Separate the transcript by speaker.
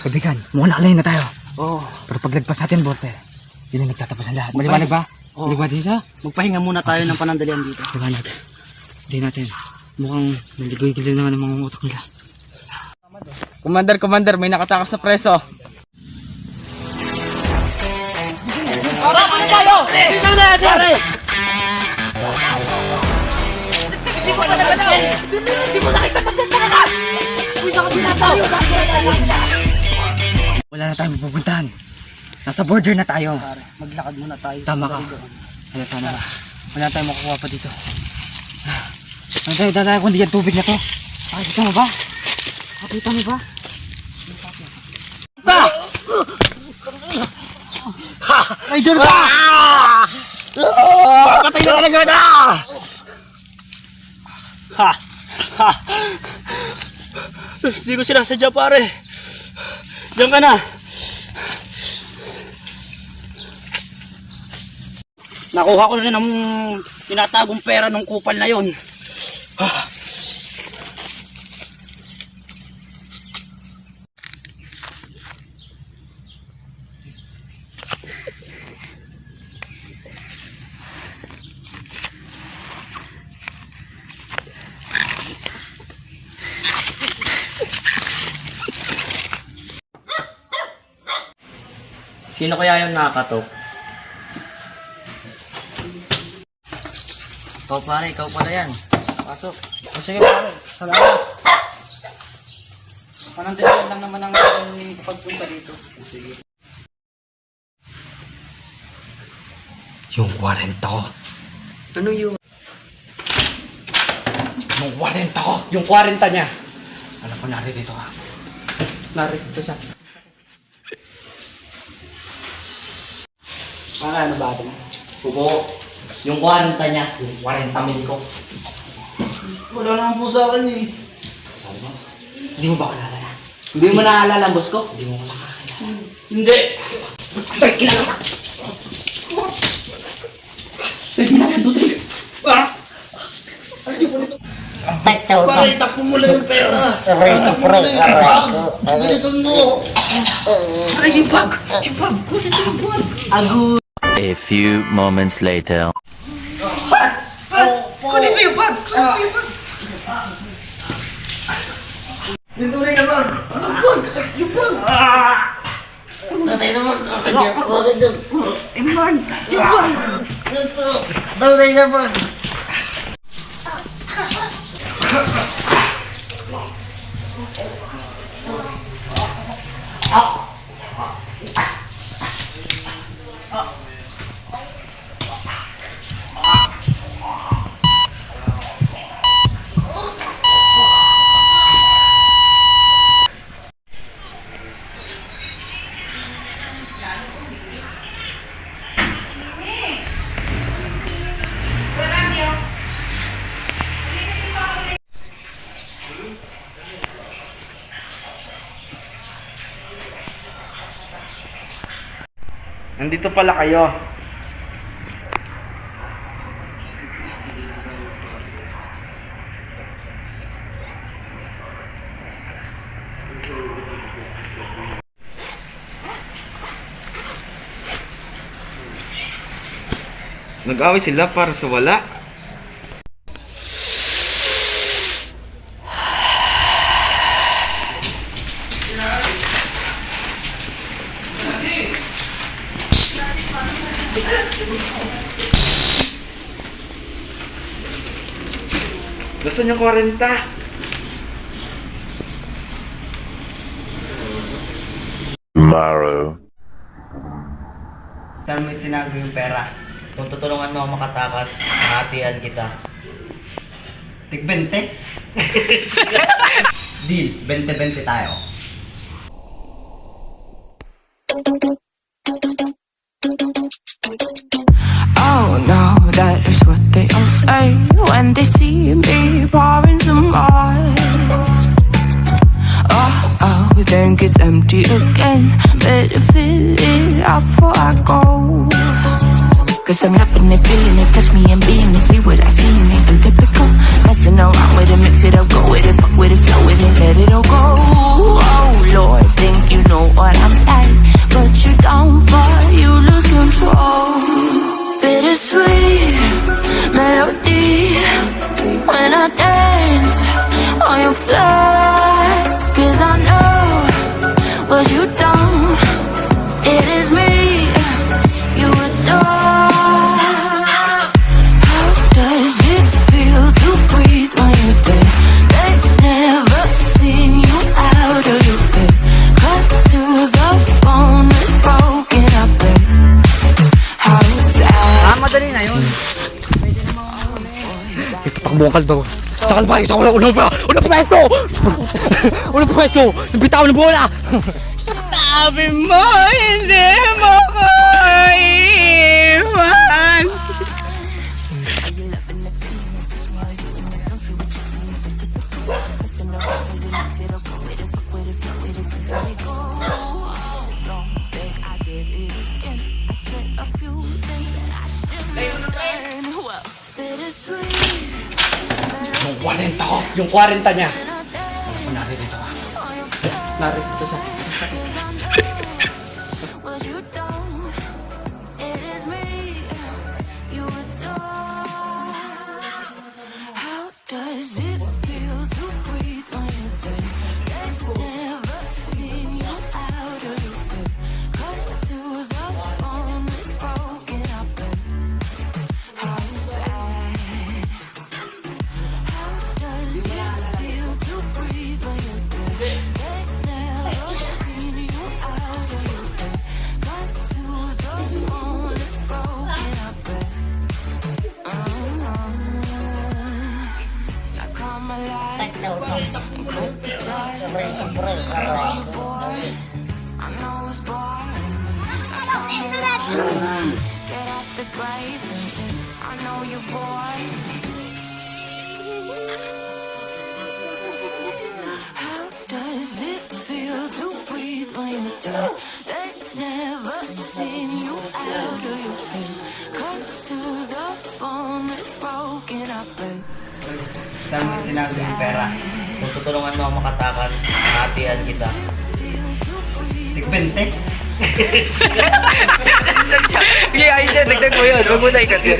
Speaker 1: Kaibigan, mukhang nakalayo na tayo.
Speaker 2: Oo.
Speaker 1: Pero paglagpas natin, Borte, yun ang nagtatapos ng lahat. Maliwanag ba?
Speaker 2: Oo.
Speaker 1: Maliwanag dito?
Speaker 2: Magpahinga muna tayo ng panandalian dito.
Speaker 1: Maliwanag. Hindi natin. Mukhang naligoy-giloy naman ang mga utak nila. Commander, may nakatakas na preso.
Speaker 2: Para pa tayo! Dito na natin! Hindi ko nagalaw! Hindi ko nakita pa siya talaga! Uy, saka binataw!
Speaker 1: Wala na tayong pupuntahan. Nasa border na tayo.
Speaker 2: Pare, maglakad muna tayo.
Speaker 1: Tama ka. Wala tama ka. Wala na tayong makukuha pa dito. Ano tayo dadayo kung di yan tubig na to? Nakikita mo ba? Nakikita mo ba?
Speaker 2: Ka! Rider ka! Patay na talaga na! Ha! Ha! Hindi ko sinasadya pare. Diyan ka na. Nakuha ko na rin ang tinatagong pera ng kupal na yon.
Speaker 3: Sino kaya yung nakakatok? Ikaw pare, ikaw pala yan. Pasok.
Speaker 2: O sige pare, salamat. Panandalian lang naman ang aking pagpunta dito. Sige.
Speaker 1: Yung 40 ko.
Speaker 2: Ano yung?
Speaker 1: Yung 40 ko.
Speaker 3: Yung 40 niya.
Speaker 1: Alam ko narito ka.
Speaker 3: Narito siya.
Speaker 2: Ano ba ito?
Speaker 3: Pupo. Yung 40 niya. Yung 40 mil ko.
Speaker 2: Wala naman po sa akin eh.
Speaker 1: Sabi mo, hindi mo ba kalala na?
Speaker 3: Hindi mo naalala, boss ko?
Speaker 1: Hindi mo ko nakakala.
Speaker 2: Hindi.
Speaker 1: Ay, kilala ka!
Speaker 2: Ay, ginagadutin. Ah! Ay, di po nito. Pare, takpo mo lang yung pera.
Speaker 4: Rito, pre.
Speaker 2: Bilisan mo. Ay, yung bag. Yung bag. Kunin mo yung bag. Agud.
Speaker 5: A few moments later.
Speaker 2: Kunin mo yung bag. Kunin mo yung bag. Yung tunay na bag. Anong bag? Yung bag.
Speaker 4: Tatay naman.
Speaker 2: Yung bag. Yung bag.
Speaker 4: Tatay naman.
Speaker 3: Nandito pala kayo. Nag-away sila para sa wala. Gusto nyo 40?
Speaker 5: Tomorrow.
Speaker 3: Saan mo itinago yung pera? Kung tutulungan mo ako makatakas, hatian kita. Tig 20? Deal, 20-20 tayo.
Speaker 6: Oh no, that is what they all say when they see me pouring some more. Oh, think it's empty again. Better fill it up before I go. Cause I'm loving it, feeling it, touch me and being it. See what I see in it, I'm typical. Messing around with it, mix it up, go with it, fuck with it, flow with it, let it all go. Oh Lord, think you know
Speaker 1: takbo ang kalbaw. Sa kalbaw, sa unang pwesto! Unang pwesto! Bitaw ng bola! Sabi mo, hindi mo ko iwan! Yung 40 niya. Narito ka. Narito siya.
Speaker 6: What you don't, it is me you adore. How does it feel to breathe on your day? Never seen you out of your bed. Cut to the bone, it's broken up. How sad. How does it feel to breathe on your day? Never seen you out of your bed. Cut to the bone, it's broken up. I come alive. I know it's boring. Get off the grave. I know you're bored. How does it feel to breathe when you're dead? They never seen you out of your bed. Cut to the bone, it's broken up.
Speaker 3: Saan may sinabi yung pera? Kung tutulungan mo ako makatakas, hatian kita. Tig-20?
Speaker 1: Sige, ayos yan. Dagdag mo yun. Huwag mo na ikat yun.